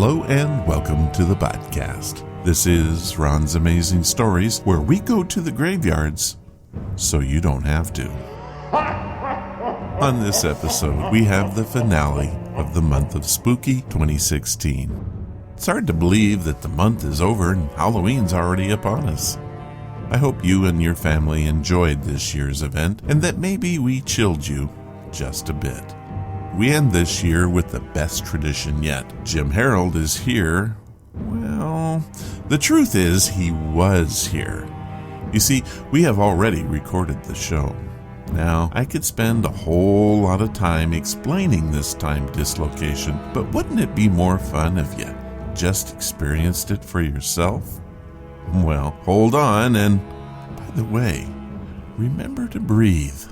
Hello and welcome to the podcast. This is Ron's Amazing Stories, where we go to the graveyards so you don't have to. On this episode, we have the finale of the month of Spooky 2016. It's hard to believe that the month is over and Halloween's already upon us. I hope you and your family enjoyed this year's event and that maybe we chilled you just a bit. We end this year with the best tradition yet. Jim Harold is here. Well, the truth is he was here. You see, we have already recorded the show. Now, I could spend a whole lot of time explaining this time dislocation, but wouldn't it be more fun if you just experienced it for yourself? Well, hold on, and by the way, remember to breathe.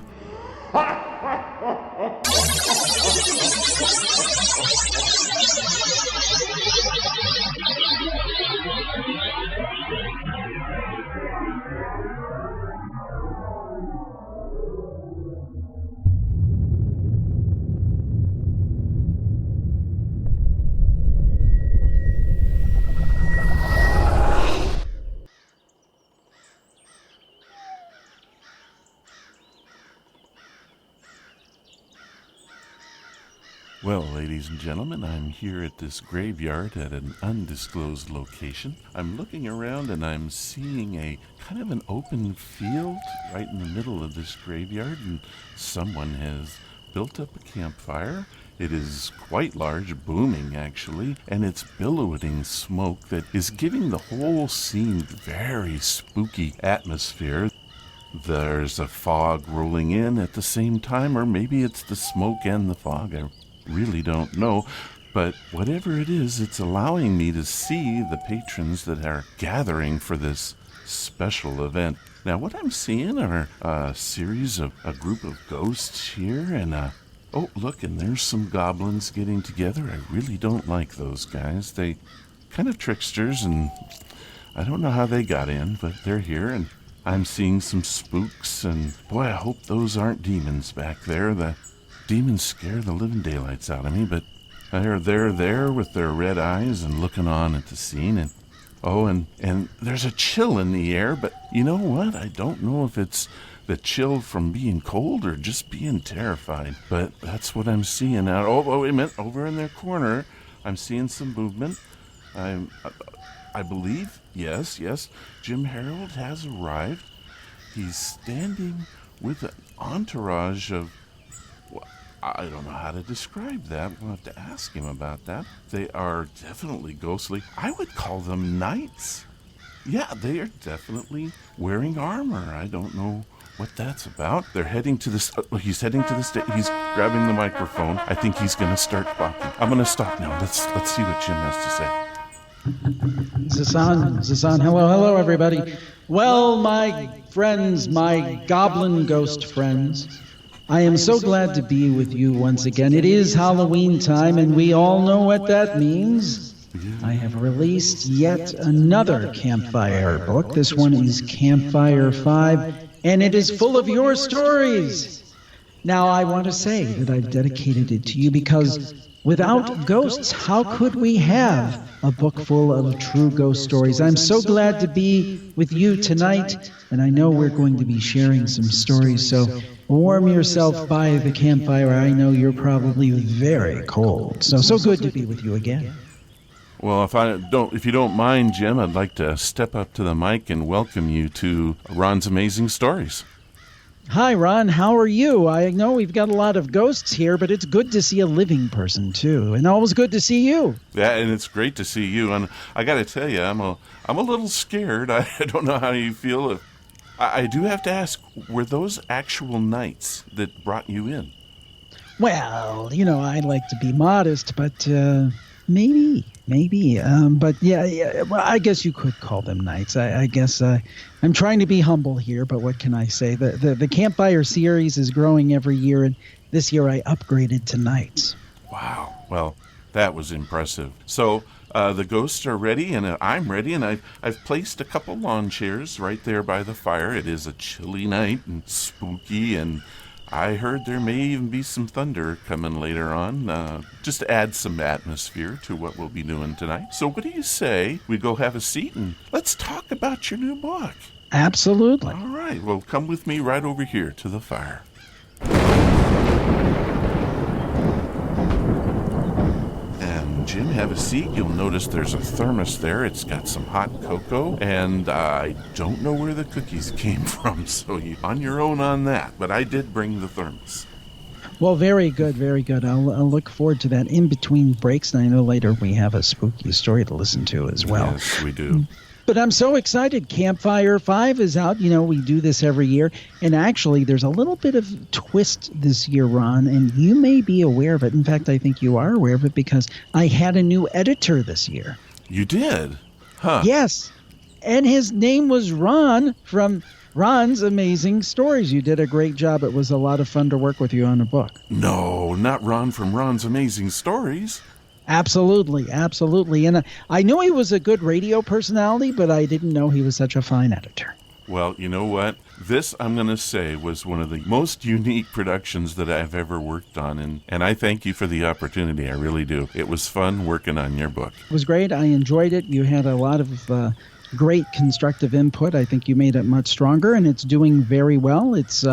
Well, ladies and gentlemen, I'm here at this graveyard at an undisclosed location. I'm looking around and I'm seeing a kind of an open field right in the middle of this graveyard, and someone has built up a campfire. It is quite large, booming actually, and it's billowing smoke that is giving the whole scene very spooky atmosphere. There's a fog rolling in at the same time, or maybe it's the smoke and the fog. I really don't know, but whatever it is, it's allowing me to see the patrons that are gathering for this special event. Now, what I'm seeing are a group of ghosts here, and oh, look, and there's some goblins getting together. I really don't like those guys. They kind of tricksters, and I don't know how they got in, but they're here, and I'm seeing some spooks, and boy, I hope those aren't demons back there. The demons scare the living daylights out of me, but they're there with their red eyes and looking on at the scene, and oh, and there's a chill in the air, but you know what? I don't know if it's the chill from being cold or just being terrified, but that's what I'm seeing now. Oh, wait a minute, over in their corner, I'm seeing some movement. I believe, yes, Jim Harold has arrived. He's standing with an entourage of, I don't know how to describe that. We'll have to ask him about that. They are definitely ghostly. I would call them knights. Yeah, they are definitely wearing armor. I don't know what that's about. They're heading to this. He's heading to the stage. He's grabbing the microphone. I think he's going to start talking. I'm going to stop now. Let's see what Jim has to say. Is this on? Hello, everybody. Well, my friends, my goblin ghost friends, I am so glad to be with you once again. It is Halloween time, and we all know what that means. I have released yet another campfire book. This one is Campfire 5, and it is full of your stories. Now, I want to say that I've dedicated it to you because without ghosts, how could we have a book full of true ghost stories? I'm so glad to be with you tonight, and I know we're going to be sharing some stories, so warm yourself by the campfire. I know you're probably very cold, so good to be with you again. Well, if you don't mind, Jim, I'd like to step up to the mic and welcome you to Ron's Amazing Stories. Hi, Ron. How are you? I know we've got a lot of ghosts here, but it's good to see a living person, too. And always good to see you. Yeah, and it's great to see you. And I got to tell you, I'm a little scared. I don't know how you feel. I do have to ask, were those actual knights that brought you in? Well, I like to be modest, but maybe. But yeah, well, I guess you could call them knights. I guess I'm trying to be humble here, but what can I say? The Campfire series is growing every year, and this year I upgraded to knights. Wow. Well, that was impressive. So the ghosts are ready, and I'm ready, and I've placed a couple lawn chairs right there by the fire. It is a chilly night and spooky, and I heard there may even be some thunder coming later on, just to add some atmosphere to what we'll be doing tonight. So what do you say we go have a seat and let's talk about your new book? Absolutely. All right, well, come with me right over here to the fire. Jim, have a seat. You'll notice there's a thermos there. It's got some hot cocoa, and I don't know where the cookies came from, so you're on your own on that. But I did bring the thermos. Well, very good, very good. I'll look forward to that in between breaks, and I know later we have a spooky story to listen to as well. Yes, we do. But I'm so excited. Campfire 5 is out. You know, we do this every year. And actually, there's a little bit of twist this year, Ron, and you may be aware of it. In fact, I think you are aware of it because I had a new editor this year. You did? Huh. Yes. And his name was Ron from Ron's Amazing Stories. You did a great job. It was a lot of fun to work with you on the book. No, not Ron from Ron's Amazing Stories. Absolutely, absolutely. And I knew he was a good radio personality, but I didn't know he was such a fine editor. Well, you know what? This, I'm going to say, was one of the most unique productions that I've ever worked on, and I thank you for the opportunity. I really do. It was fun working on your book. It was great. I enjoyed it. You had a lot of great constructive input. I think you made it much stronger, and it's doing very well. It's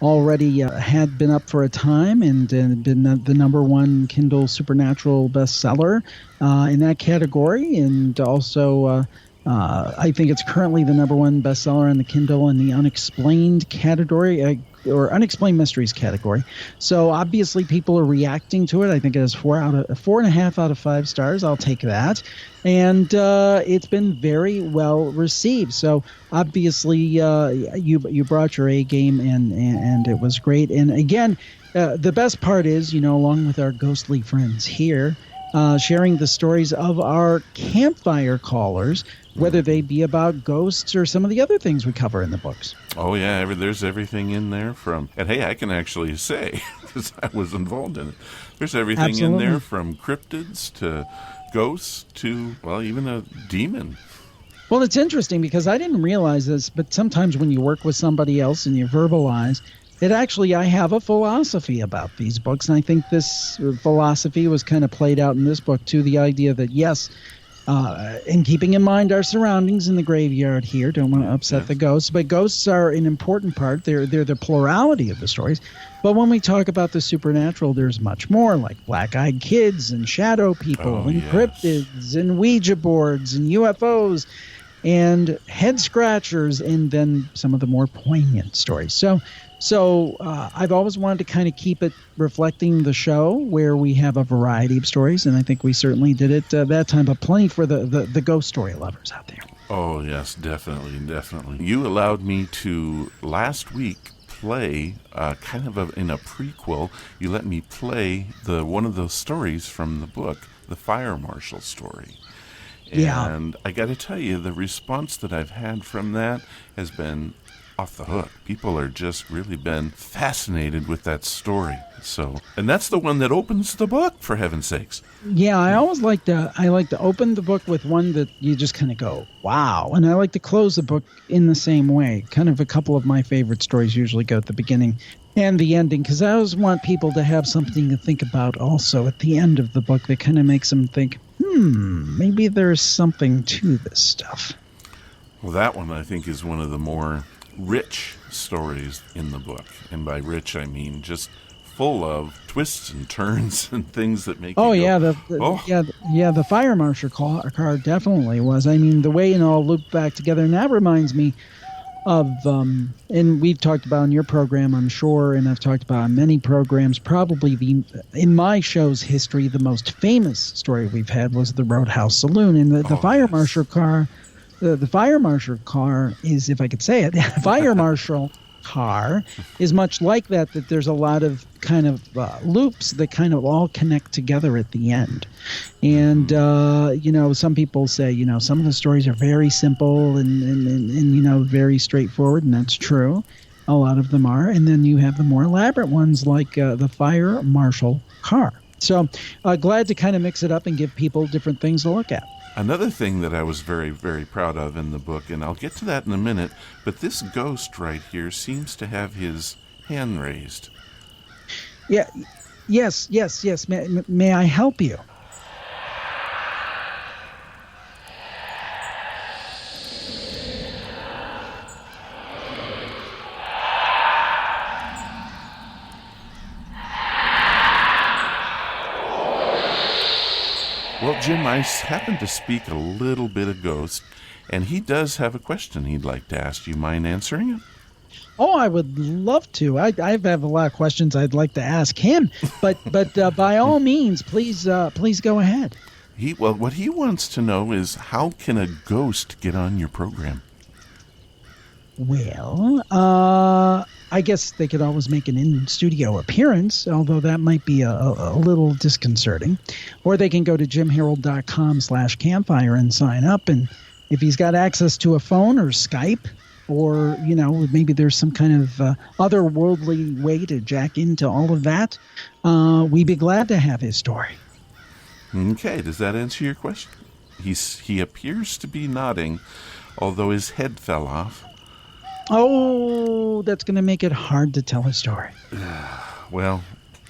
already had been up for a time and been the number one Kindle Supernatural bestseller in that category, and also I think it's currently the number one bestseller on the Kindle in the unexplained category, or unexplained mysteries category. So obviously people are reacting to it. I think it has 4.5 out of 5 stars. I'll take that. And it's been very well received. So obviously you brought your A game, and it was great. And again, the best part is, you know, along with our ghostly friends here, sharing the stories of our campfire callers, whether they be about ghosts or some of the other things we cover in the books. Oh, yeah, there's everything in there from, and hey, I can actually say, because I was involved in it, there's everything Absolutely. in there from cryptids to ghosts to, well, even a demon. Well, it's interesting because I didn't realize this, but sometimes when you work with somebody else and you verbalize, I have a philosophy about these books, and I think this philosophy was kind of played out in this book, too, the idea that, yes, in keeping in mind our surroundings in the graveyard here, don't want to upset the ghosts, but ghosts are an important part. They're the plurality of the stories. But when we talk about the supernatural, there's much more, like black-eyed kids and shadow people and cryptids and Ouija boards and UFOs and head scratchers, and then some of the more poignant stories. So I've always wanted to kind of keep it reflecting the show, where we have a variety of stories, and I think we certainly did it that time, but plenty for the ghost story lovers out there. Oh, yes, definitely, definitely. You allowed me to, last week, play kind of in a prequel. You let me play one of those stories from the book, the Fire Marshal story. And I got to tell you, the response that I've had from that has been off the hook. People are just really been fascinated with that story. So, and that's the one that opens the book, for heaven's sakes. Yeah, I always like to open the book with one that you just kind of go, wow. And I like to close the book in the same way. Kind of a couple of my favorite stories usually go at the beginning and the ending, because I always want people to have something to think about also at the end of the book that kind of makes them think, maybe there's something to this stuff. Well, that one, I think, is one of the more rich stories in the book. And by rich, I mean just full of twists and turns and things that make you go, the Fire Marshal card definitely was. I mean, the way it all looped back together, and that reminds me of, and we've talked about in your program, I'm sure, and I've talked about on many programs, probably in my show's history, the most famous story we've had was the Roadhouse Saloon. And the Fire Marshal car, the Fire Marshal car is, if I could say it, Fire Marshal car is much like that there's a lot of kind of loops that kind of all connect together at the end. And, some people say, some of the stories are very simple and very straightforward, and that's true. A lot of them are. And then you have the more elaborate ones like the Fire Marshal car. So glad to kind of mix it up and give people different things to look at. Another thing that I was very, very proud of in the book, and I'll get to that in a minute, but this ghost right here seems to have his hand raised. Yeah. Yes. May I help you? Well, Jim, I happen to speak a little bit of ghost, and he does have a question he'd like to ask. You mind answering it? Oh, I would love to. I have a lot of questions I'd like to ask him, but by all means, please go ahead. What he wants to know is, how can a ghost get on your program? Well, I guess they could always make an in-studio appearance, although that might be a little disconcerting. Or they can go to jimharold.com/campfire and sign up. And if he's got access to a phone or Skype, or, maybe there's some kind of otherworldly way to jack into all of that, we'd be glad to have his story. Okay, does that answer your question? He appears to be nodding, although his head fell off. Oh, that's going to make it hard to tell his story. Well,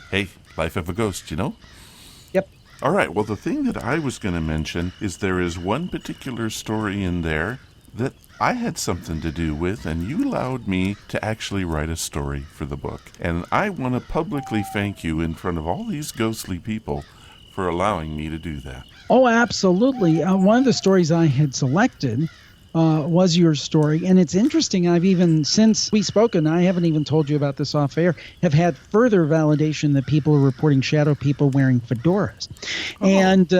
hey, life of a ghost, Yep. All right, well, the thing that I was going to mention is there is one particular story in there that I had something to do with, and you allowed me to actually write a story for the book. And I want to publicly thank you in front of all these ghostly people for allowing me to do that. Oh, absolutely. One of the stories I had selected was your story. And it's interesting. I've even, since we spoke, and I haven't even told you about this off air, have had further validation that people are reporting shadow people wearing fedoras. Oh. And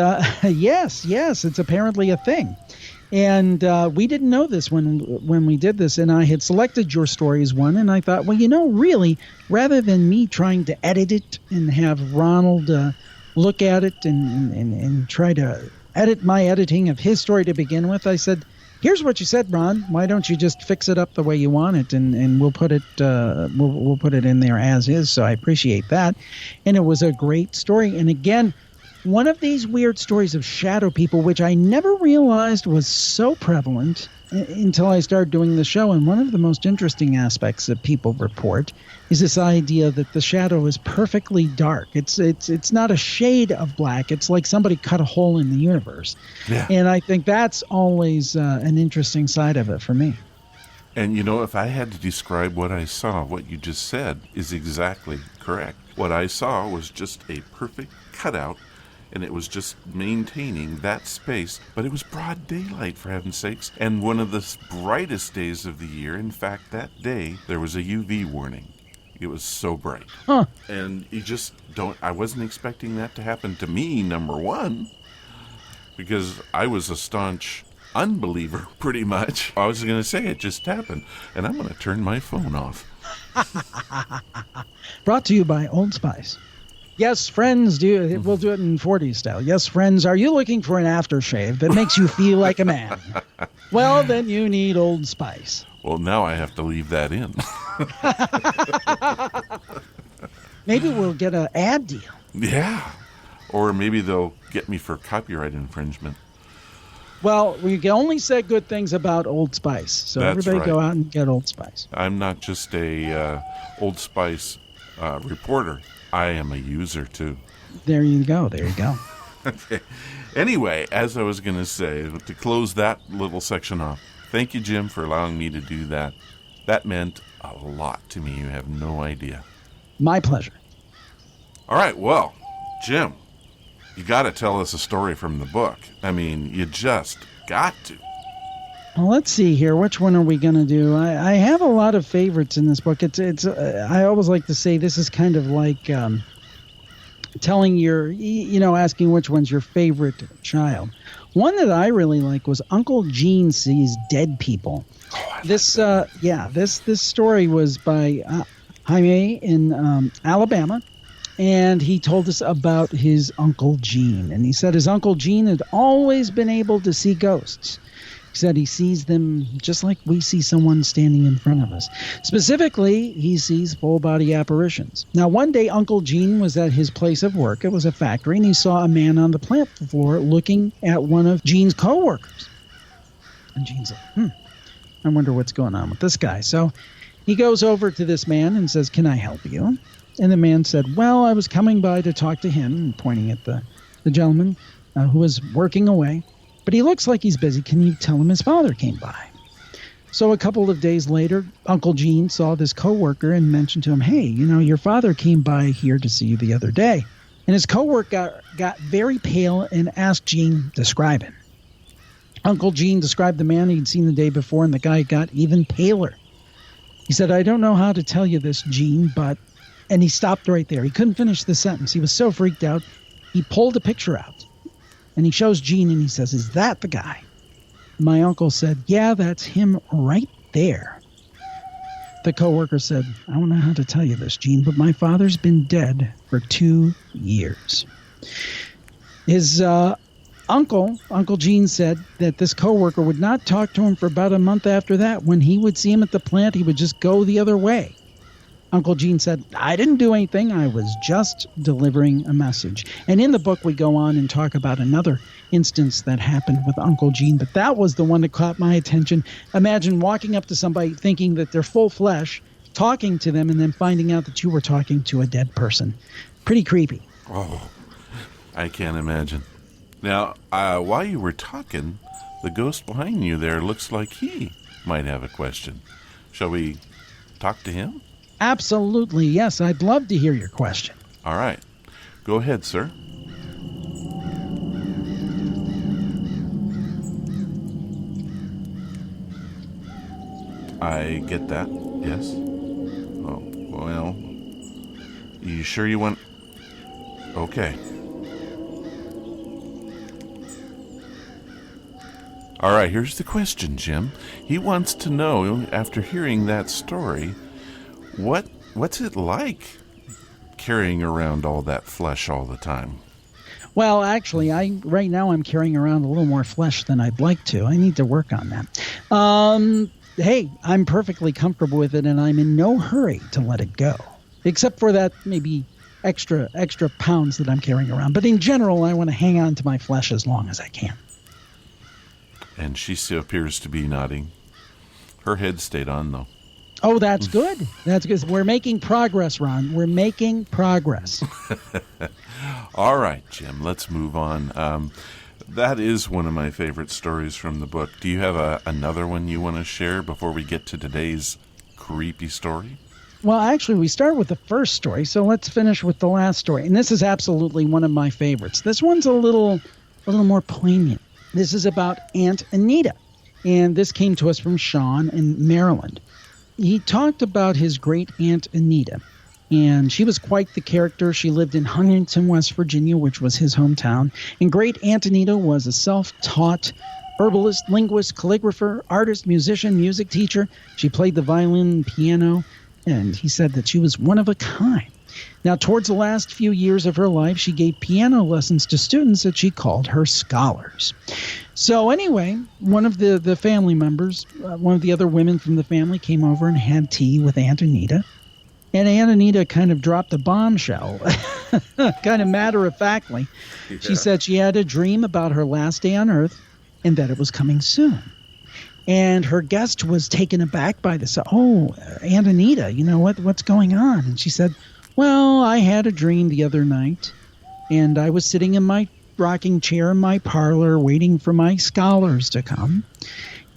yes, it's apparently a thing. And we didn't know this when we did this, and I had selected your story as one, and I thought, well, really, rather than me trying to edit it and have Ronald look at it and try to edit my editing of his story to begin with, I said, here's what you said, Ron. Why don't you just fix it up the way you want it, and we'll put it we'll put it in there as is. So I appreciate that, and it was a great story. And again, one of these weird stories of shadow people, which I never realized was so prevalent until I started doing the show. And one of the most interesting aspects that people report is this idea that the shadow is perfectly dark. It's not a shade of black. It's like somebody cut a hole in the universe. Yeah. And I think that's always an interesting side of it for me. And if I had to describe what I saw, what you just said is exactly correct. What I saw was just a perfect cutout, and it was just maintaining that space. But it was broad daylight, for heaven's sakes, and one of the brightest days of the year. In fact, that day, there was a UV warning. It was so bright. Huh. And you just I wasn't expecting that to happen to me, number one, because I was a staunch unbeliever, pretty much. I was going to say it just happened, and I'm going to turn my phone off. Brought to you by Old Spice. Yes, friends, we'll do it in 40s style. Yes, friends, are you looking for an aftershave that makes you feel like a man? Well, then you need Old Spice. Well, now I have to leave that in. Maybe we'll get an ad deal. Yeah. Or maybe they'll get me for copyright infringement. Well, we can only say good things about Old Spice. So That's everybody right. Go out and get Old Spice. I'm not just a Old Spice reporter. I am a user, too. There you go. Okay. Anyway, as I was going to say, to close that little section off, thank you, Jim, for allowing me to do that. That meant a lot to me. You have no idea. My pleasure. All right, well, Jim, you got to tell us a story from the book. I mean, you just got to. Well, let's see here. Which one are we going to do? I have a lot of favorites in this book. It's. I always like to say this is kind of like telling asking which one's your favorite child. One that I really like was Uncle Gene Sees Dead People. Oh, this story was by Jaime in Alabama, and he told us about his Uncle Gene. And he said his Uncle Gene had always been able to see ghosts. He said he sees them just like we see someone standing in front of us. Specifically, he sees full-body apparitions. Now, one day, Uncle Gene was at his place of work. It was a factory, and he saw a man on the plant floor looking at one of Gene's co-workers. And Gene's like, I wonder what's going on with this guy. So he goes over to this man and says, "Can I help you?" And the man said, well, I was coming by to talk to him, pointing at the gentleman who was working away. But he looks like he's busy. Can you tell him his father came by? So a couple of days later, Uncle Gene saw this coworker and mentioned to him, hey, your father came by here to see you the other day. And his coworker got very pale and asked Gene, describe him. Uncle Gene described the man he'd seen the day before, and the guy got even paler. He said, I don't know how to tell you this, Gene, but... And he stopped right there. He couldn't finish the sentence. He was so freaked out. He pulled a picture out, and he shows Gene, and he says, is that the guy? My uncle said, yeah, that's him right there. The coworker said, I don't know how to tell you this, Gene, but my father's been dead for 2 years. His Uncle Gene said that this coworker would not talk to him for about a month after that. When he would see him at the plant, he would just go the other way. Uncle Gene said, I didn't do anything. I was just delivering a message. And in the book, we go on and talk about another instance that happened with Uncle Gene, but that was the one that caught my attention. Imagine walking up to somebody thinking that they're full flesh, talking to them, and then finding out that you were talking to a dead person. Pretty creepy. Oh, I can't imagine. Now, while you were talking, the ghost behind you there looks like he might have a question. Shall we talk to him? Absolutely, yes. I'd love to hear your question. All right. Go ahead, sir. I get that, yes. Oh, well, you sure you want... Okay. All right, here's the question, Jim. He wants to know, after hearing that story, what's it like carrying around all that flesh all the time? Well, actually, right now I'm carrying around a little more flesh than I'd like to. I need to work on that. Hey, I'm perfectly comfortable with it, and I'm in no hurry to let it go, except for that maybe extra pounds that I'm carrying around. But in general, I want to hang on to my flesh as long as I can. And she still appears to be nodding. Her head stayed on, though. Oh, that's good. That's good. We're making progress, Ron. We're making progress. All right, Jim, let's move on. That is one of my favorite stories from the book. Do you have another one you want to share before we get to today's creepy story? Well, actually, we start with the first story, so let's finish with the last story. And this is absolutely one of my favorites. This one's a little more poignant. This is about Aunt Anita, and this came to us from Sean in Maryland. He talked about his great Aunt Anita, and she was quite the character. She lived in Huntington, West Virginia, which was his hometown. And great Aunt Anita was a self-taught herbalist, linguist, calligrapher, artist, musician, music teacher. She played the violin and piano, and he said that she was one of a kind. Now, towards the last few years of her life, she gave piano lessons to students that she called her scholars. So anyway, one of the family members, one of the other women from the family came over and had tea with Aunt Anita. And Aunt Anita kind of dropped a bombshell, kind of matter-of-factly. Yeah. She said she had a dream about her last day on Earth and that it was coming soon. And her guest was taken aback by this. Oh, Aunt Anita, what's going on? And she said, well, I had a dream the other night, and I was sitting in my rocking chair in my parlor waiting for my scholars to come.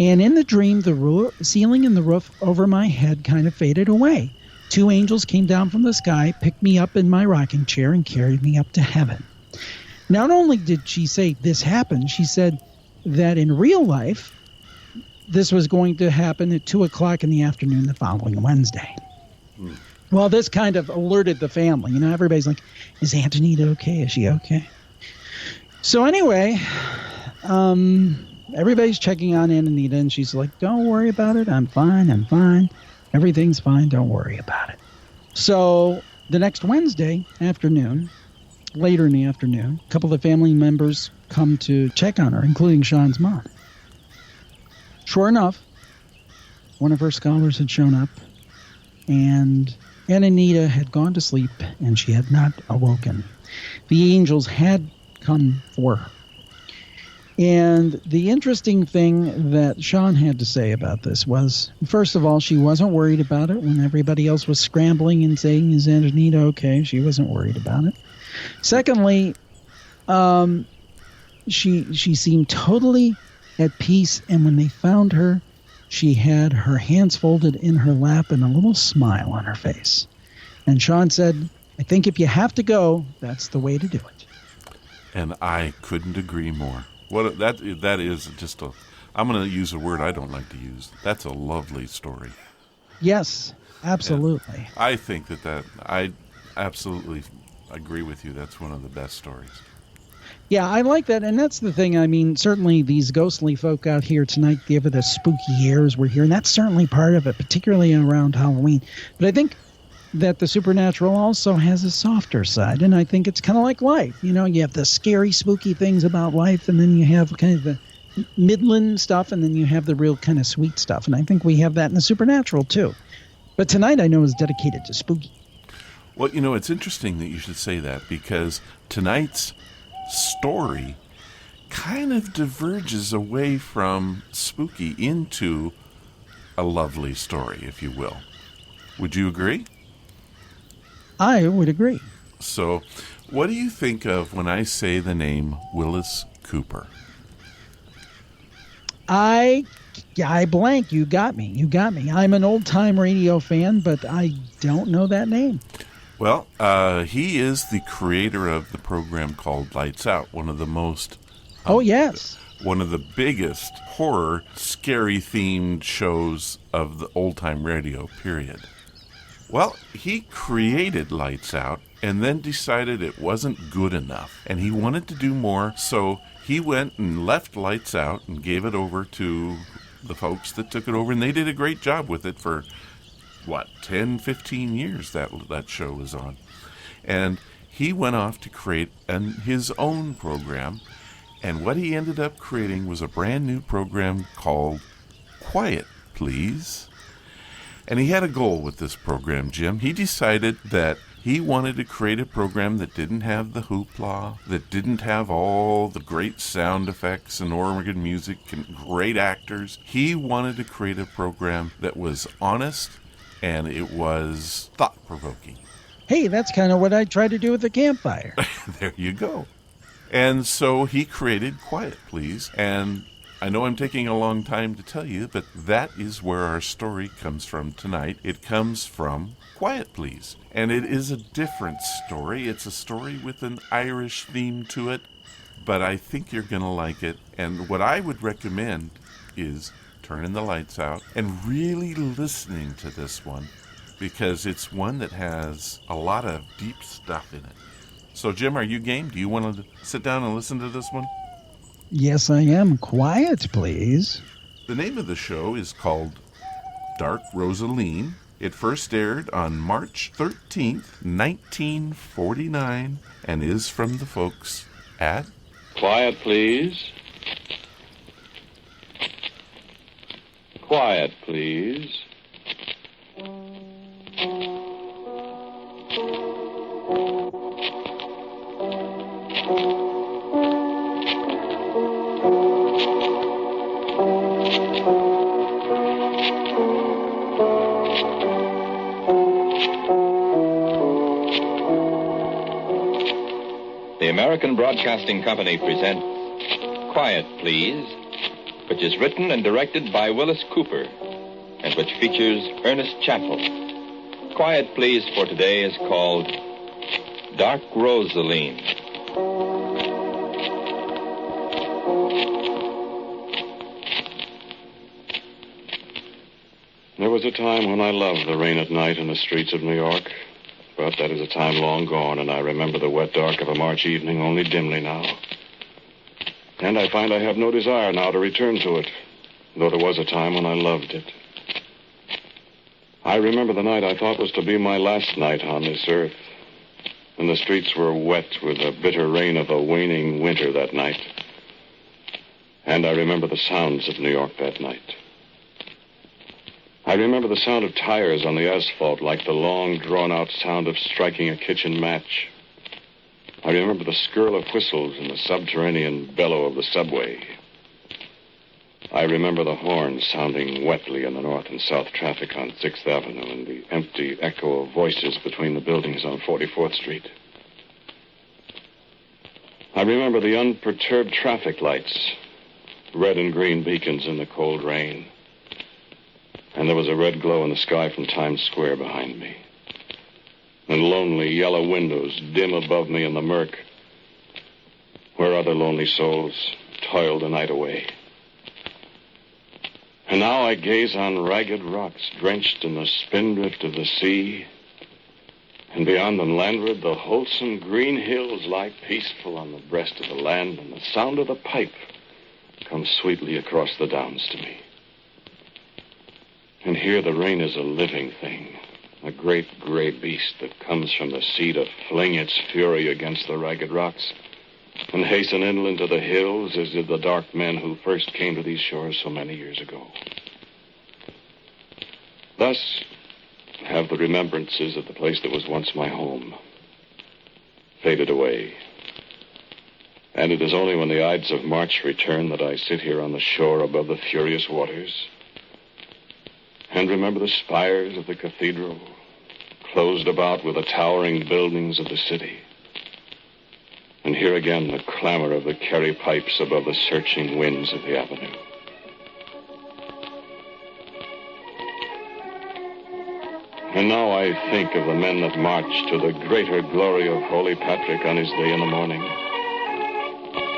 And in the dream, the ceiling and the roof over my head kind of faded away. 2 angels came down from the sky, picked me up in my rocking chair, and carried me up to heaven. Not only did she say this happened, she said that in real life, this was going to happen at 2 o'clock in the afternoon the following Wednesday. Well, this kind of alerted the family. Everybody's like, is Aunt Anita okay? Is she okay? So anyway, everybody's checking on Aunt Anita, and she's like, don't worry about it. I'm fine. Everything's fine. Don't worry about it. So the next Wednesday afternoon, later in the afternoon, a couple of family members come to check on her, including Sean's mom. Sure enough, one of her scholars had shown up, and Aunt Anita had gone to sleep, and she had not awoken. The angels had come for her. And the interesting thing that Sean had to say about this was, first of all, she wasn't worried about it when everybody else was scrambling and saying, is Antonita okay? She wasn't worried about it. Secondly, she seemed totally at peace, and when they found her, she had her hands folded in her lap and a little smile on her face. And Sean said, I think if you have to go, that's the way to do it. And I couldn't agree more. That is just I'm going to use a word I don't like to use. That's a lovely story. Yes, absolutely. And I think I absolutely agree with you. That's one of the best stories. Yeah, I like that. And that's the thing. I mean, certainly these ghostly folk out here tonight give it a spooky airs we're here. And that's certainly part of it, particularly around Halloween. But I think that the supernatural also has a softer side. And I think it's kind of like life. You know, you have the scary, spooky things about life, and then you have kind of the midland stuff, and then you have the real kind of sweet stuff. And I think we have that in the supernatural, too. But tonight I know is dedicated to spooky. Well, you know, it's interesting that you should say that, because tonight's story kind of diverges away from spooky into a lovely story, if you will. Would you agree? I would agree. So, what do you think of when I say the name Willis Cooper? I blank. You got me. I'm an old-time radio fan, but I don't know that name. Well, he is the creator of the program called Lights Out, one of the most... Oh, yes. One of the biggest horror, scary-themed shows of the old-time radio, period. Well, he created Lights Out and then decided it wasn't good enough, and he wanted to do more, so he went and left Lights Out and gave it over to the folks that took it over, and they did a great job with it for, 10, 15 years that show was on. And he went off to create his own program, and what he ended up creating was a brand new program called Quiet Please. And he had a goal with this program, Jim. He decided that he wanted to create a program that didn't have the hoopla, that didn't have all the great sound effects and organ music and great actors. He wanted to create a program that was honest and it was thought-provoking. Hey, that's kind of what I try to do with the campfire. There you go. And so he created Quiet Please, and I know I'm taking a long time to tell you, but that is where our story comes from tonight. It comes from Quiet Please. And it is a different story. It's a story with an Irish theme to it, but I think you're going to like it. And what I would recommend is turning the lights out and really listening to this one, because it's one that has a lot of deep stuff in it. So, Jim, are you game? Do you want to sit down and listen to this one? Yes, I am. Quiet, please. The name of the show is called Dark Rosaline. It first aired on March 13th, 1949, and is from the folks at... Quiet, please. Quiet, please. The American Broadcasting Company presents Quiet, Please, which is written and directed by Willis Cooper, and which features Ernest Chappell. Quiet, Please for today is called Dark Rosaline. There was a time when I loved the rain at night in the streets of New York. But that is a time long gone, and I remember the wet dark of a March evening only dimly now. And I find I have no desire now to return to it, though there was a time when I loved it. I remember the night I thought was to be my last night on this earth, and the streets were wet with the bitter rain of a waning winter that night. And I remember the sounds of New York that night. I remember the sound of tires on the asphalt, like the long, drawn-out sound of striking a kitchen match. I remember the skirl of whistles and the subterranean bellow of the subway. I remember the horns sounding wetly in the north and south traffic on 6th Avenue and the empty echo of voices between the buildings on 44th Street. I remember the unperturbed traffic lights, red and green beacons in the cold rain. And there was a red glow in the sky from Times Square behind me. And lonely yellow windows dim above me in the murk, where other lonely souls toiled the night away. And now I gaze on ragged rocks drenched in the spindrift of the sea, and beyond them landward the wholesome green hills lie peaceful on the breast of the land, and the sound of the pipe comes sweetly across the downs to me. And here the rain is a living thing, a great gray beast that comes from the sea to fling its fury against the ragged rocks and hasten inland to the hills as did the dark men who first came to these shores so many years ago. Thus have the remembrances of the place that was once my home faded away. And it is only when the Ides of March return that I sit here on the shore above the furious waters and remember the spires of the cathedral, closed about with the towering buildings of the city. And hear again the clamor of the Kerry pipes above the searching winds of the avenue. And now I think of the men that marched to the greater glory of Holy Patrick on his day in the morning.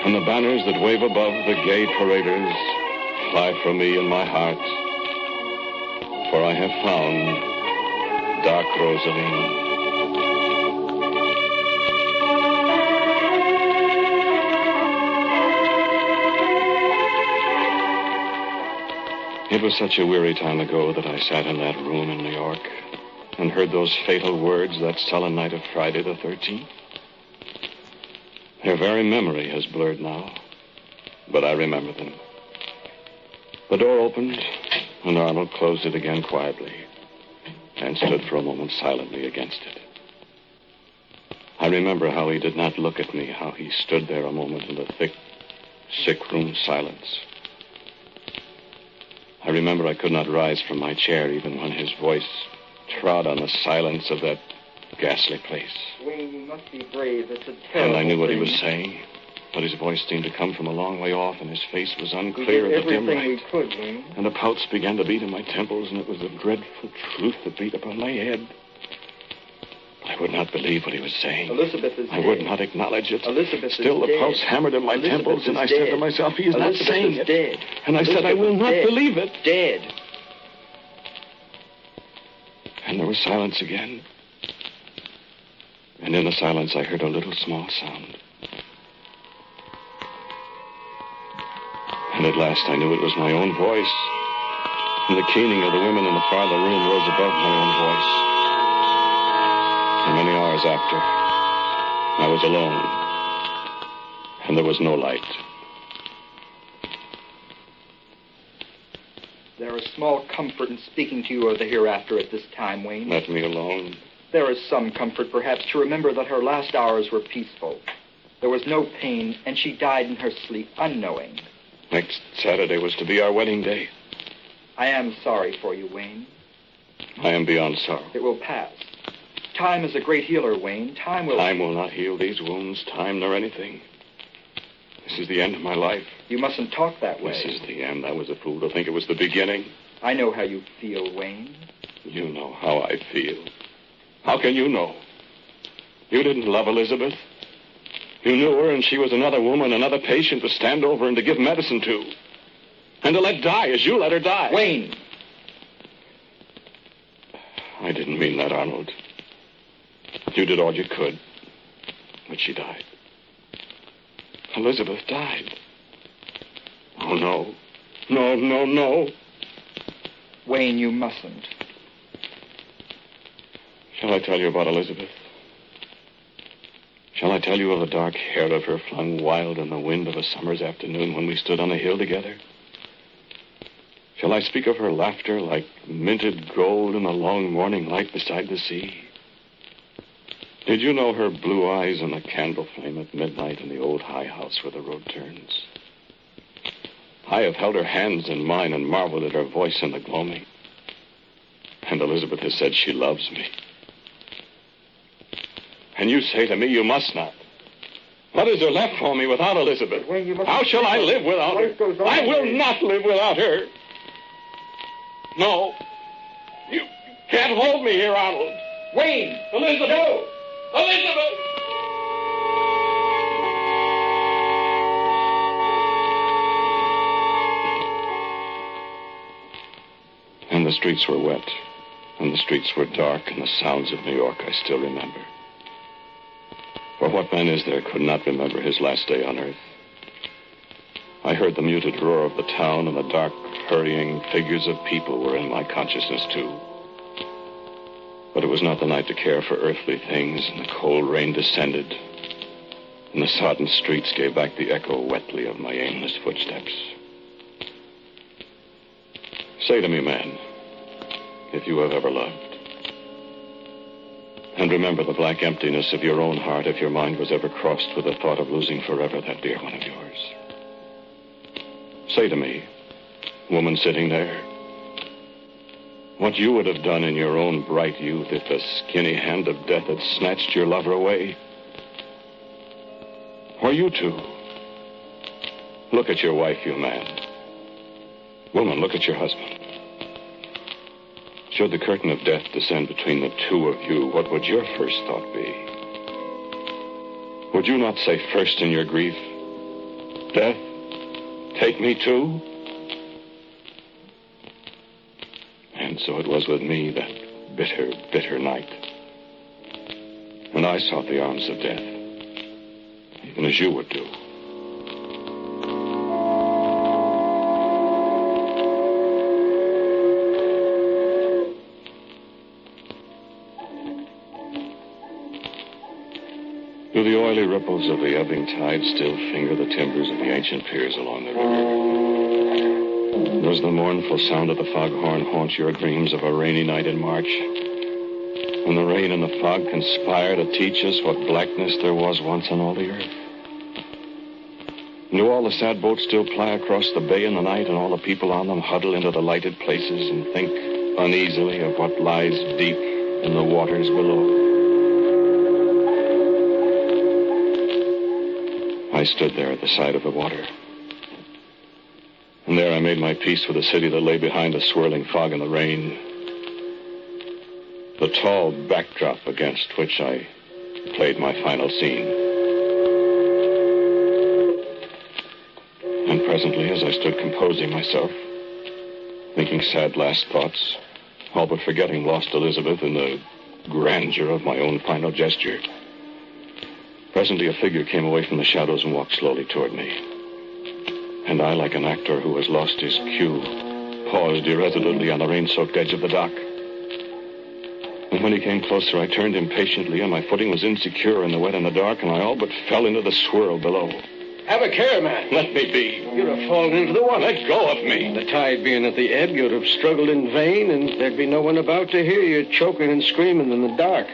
And the banners that wave above the gay paraders fly from me in my heart. For I have found dark Rosaline. It was such a weary time ago that I sat in that room in New York and heard those fatal words that sullen night of Friday the 13th. Their very memory has blurred now, but I remember them. The door opened, and Arnold closed it again quietly and stood for a moment silently against it. I remember how he did not look at me, how he stood there a moment in the thick, sick room silence. I remember I could not rise from my chair even when his voice trod on the silence of that ghastly place. Wayne, you must be brave. It's a terrible And I knew what he thing. was saying, but his voice seemed to come from a long way off, and his face was unclear in the dim everything light. we could, Wayne. And the pulse began to beat in my temples, and it was the dreadful truth that beat upon my head. I would not believe what he was saying. Elizabeth is I dead. would not acknowledge it. Elizabeth Still, is the dead. pulse hammered in my Elizabeth temples, and is I said to dead. myself, he is not Elizabeth saying is it. Dead. And I said, I will Elizabeth not is dead. believe it. Dead. And there was silence again. And in the silence, I heard a little small sound. And at last, I knew it was my own voice. And the keening of the women in the farther room rose above my own voice. And many hours after, I was alone. And there was no light. There is small comfort in speaking to you of the hereafter at this time, Wayne. Let me alone. There is some comfort, perhaps, to remember that her last hours were peaceful. There was no pain, and she died in her sleep, unknowing. Next Saturday was to be our wedding day. I am sorry for you, Wayne. I am beyond sorrow. It will pass. Time is a great healer, Wayne. Time will not heal these wounds, time nor anything. This is the end of my life. You mustn't talk that way. This is the end. I was a fool to think it was the beginning. I know how you feel, Wayne. You know how I feel. How can you know? You didn't love Elizabeth. You knew her, and she was another woman, another patient to stand over and to give medicine to. And to let die as you let her die. Wayne! I didn't mean that, Arnold. You did all you could. But she died. Elizabeth died. Oh, no. No, no, no. Wayne, you mustn't. Shall I tell you about Elizabeth? Shall I tell you of the dark hair of her flung wild in the wind of a summer's afternoon when we stood on a hill together? Shall I speak of her laughter like minted gold in the long morning light beside the sea? Did you know her blue eyes in the candle flame at midnight in the old high house where the road turns? I have held her hands in mine and marveled at her voice in the gloaming. And Elizabeth has said she loves me. And you say to me you must not. What is there left for me without Elizabeth? How shall I live without her? I will not live without her. No. You can't hold me here, Arnold. Wayne! Elizabeth! No! Elizabeth! And the streets were wet, and the streets were dark, and the sounds of New York I still remember. For what man is there could not remember his last day on earth? I heard the muted roar of the town, and the dark, hurrying figures of people were in my consciousness, too. But it was not the night to care for earthly things, and the cold rain descended, and the sodden streets gave back the echo wetly of my aimless footsteps. Say to me, man, if you have ever loved. And remember the black emptiness of your own heart if your mind was ever crossed with the thought of losing forever that dear one of yours. Say to me, woman sitting there, what you would have done in your own bright youth if the skinny hand of death had snatched your lover away. Or you too. Look at your wife, you man. Woman, look at your husband. Should the curtain of death descend between the two of you, what would your first thought be? Would you not say first in your grief, Death, take me too? And so it was with me that bitter, bitter night. And I sought the arms of death, even as you would do. Do the oily ripples of the ebbing tide still finger the timbers of the ancient piers along the river? Does the mournful sound of the foghorn haunt your dreams of a rainy night in March, when the rain and the fog conspire to teach us what blackness there was once on all the earth? Do all the sad boats still ply across the bay in the night, and all the people on them huddle into the lighted places and think uneasily of what lies deep in the waters below? I stood there at the side of the water. And there I made my peace with the city that lay behind the swirling fog and the rain. The tall backdrop against which I played my final scene. And presently, as I stood composing myself, thinking sad last thoughts, all but forgetting lost Elizabeth in the grandeur of my own final gesture, presently, a figure came away from the shadows and walked slowly toward me. And I, like an actor who has lost his cue, paused irresolutely on the rain-soaked edge of the dock. And when he came closer, I turned impatiently, and my footing was insecure in the wet and the dark, and I all but fell into the swirl below. Have a care, man. Let me be. You'd have fallen into the water. Let go of me. The tide being at the ebb, you'd have struggled in vain, and there'd be no one about to hear you choking and screaming in the dark.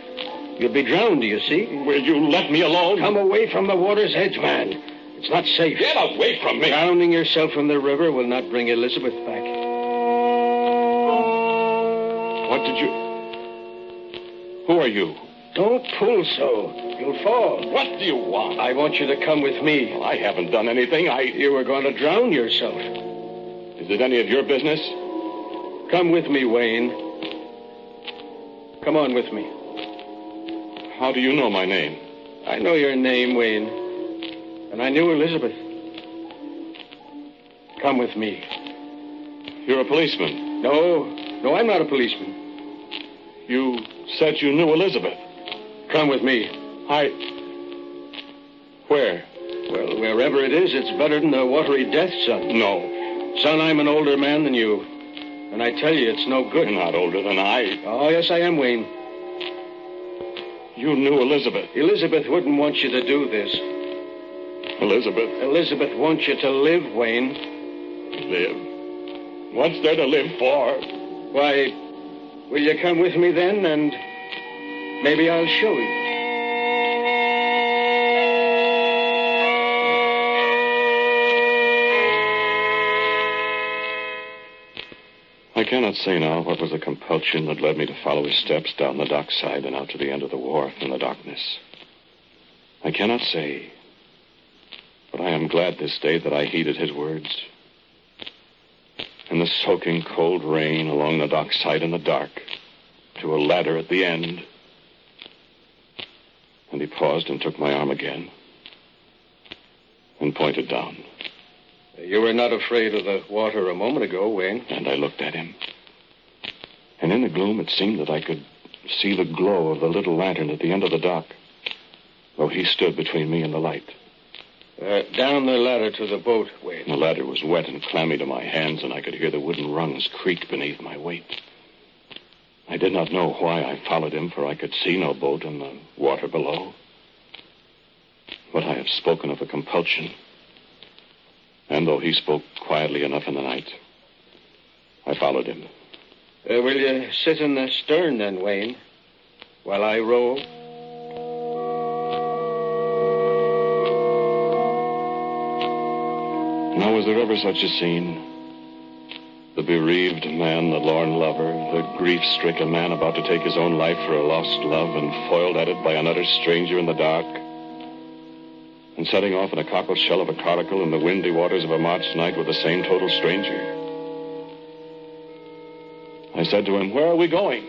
You'd be drowned, do you see? Will you let me alone? Come away from the water's edge, man. It's not safe. Get away from me. Drowning yourself in the river will not bring Elizabeth back. What did you... Who are you? Don't pull so. You'll fall. What do you want? I want you to come with me. Well, I haven't done anything. You were going to drown yourself. Is it any of your business? Come with me, Wayne. Come on with me. How do you know my name? I know your name, Wayne. And I knew Elizabeth. Come with me. You're a policeman. No, I'm not a policeman. You said you knew Elizabeth. Come with me. Where? Well, wherever it is, it's better than the watery death, son. No. Son, I'm an older man than you. And I tell you, it's no good. You're not older than I. Oh, yes, I am, Wayne. You knew Elizabeth. Elizabeth wouldn't want you to do this. Elizabeth? Elizabeth wants you to live, Wayne. Live? What's there to live for? Why, will you come with me then, and maybe I'll show you. I cannot say now what was the compulsion that led me to follow his steps down the dockside and out to the end of the wharf in the darkness. I cannot say, but I am glad this day that I heeded his words. In the soaking cold rain along the dockside in the dark, to a ladder at the end. And he paused and took my arm again and pointed down. You were not afraid of the water a moment ago, Wayne. And I looked at him. And in the gloom, it seemed that I could see the glow of the little lantern at the end of the dock, though he stood between me and the light. Down the ladder to the boat, Wayne. The ladder was wet and clammy to my hands, and I could hear the wooden rungs creak beneath my weight. I did not know why I followed him, for I could see no boat in the water below. But I have spoken of a compulsion. And though he spoke quietly enough in the night, I followed him. Will you sit in the stern then, Wayne, while I row? Now, was there ever such a scene? The bereaved man, the lorn lover, the grief-stricken man about to take his own life for a lost love and foiled at it by an utter stranger in the dark, and setting off in a cockle shell of a coracle in the windy waters of a March night with the same total stranger. I said to him, "Where are we going?"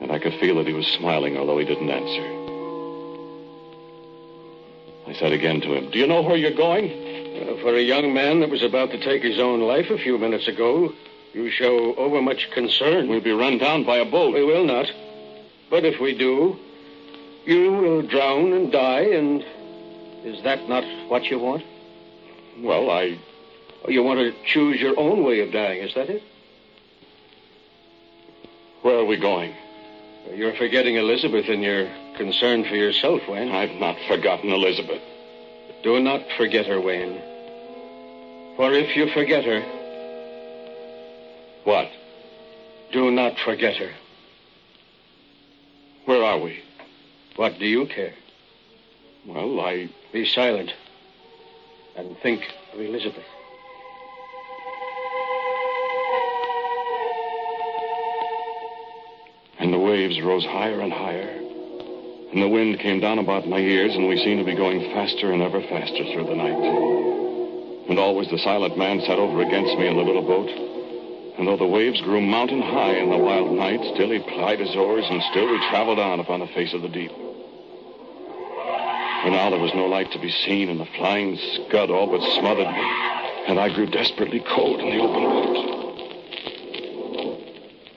And I could feel that he was smiling, although he didn't answer. I said again to him, "Do you know where you're going?" For a young man that was about to take his own life a few minutes ago, you show overmuch concern. We'll be run down by a boat. We will not. But if we do, you will drown and die, and is that not what you want? Well, You want to choose your own way of dying, is that it? Where are we going? You're forgetting Elizabeth in your concern for yourself, Wayne. I've not forgotten Elizabeth. Do not forget her, Wayne. For if you forget her... What? Do not forget her. Where are we? What do you care? Well, Be silent and think of Elizabeth. And the waves rose higher and higher, and the wind came down about my ears, and we seemed to be going faster and ever faster through the night. And always the silent man sat over against me in the little boat, and though the waves grew mountain high in the wild night, still he plied his oars, and still we traveled on upon the face of the deep. For now there was no light to be seen, and the flying scud all but smothered me, and I grew desperately cold in the open boat.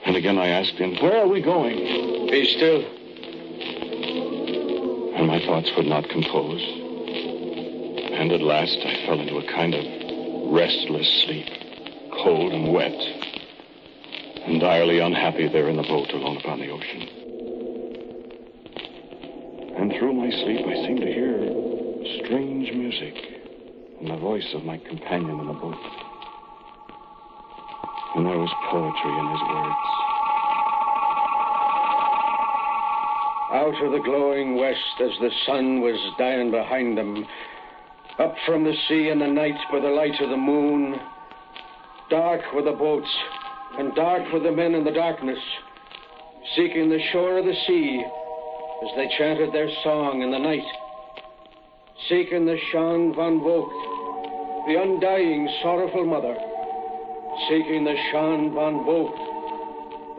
And again I asked him, "Where are we going?" Be still. And my thoughts would not compose. And at last I fell into a kind of restless sleep, cold and wet, and direly unhappy there in the boat alone upon the ocean. And through my sleep I seemed to hear strange music and the voice of my companion in the boat. And there was poetry in his words. Out of the glowing west as the sun was dying behind them, up from the sea in the night by the light of the moon, dark were the boats and dark were the men in the darkness, seeking the shore of the sea as they chanted their song in the night, seeking the Shan van Vogt, the undying sorrowful mother, seeking the Shan van Vogt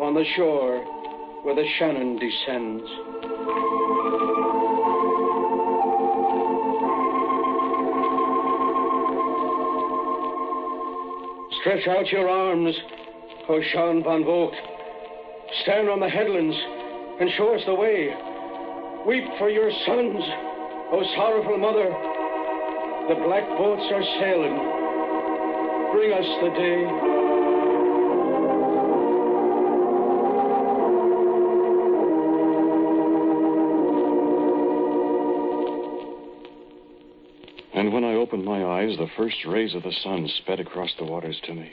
on the shore where the Shannon descends. Stretch out your arms, O Shan van Vogt. Stand on the headlands and show us the way. Weep for your sons, O sorrowful mother. The black boats are sailing. Bring us the day. And when I opened my eyes, the first rays of the sun sped across the waters to me.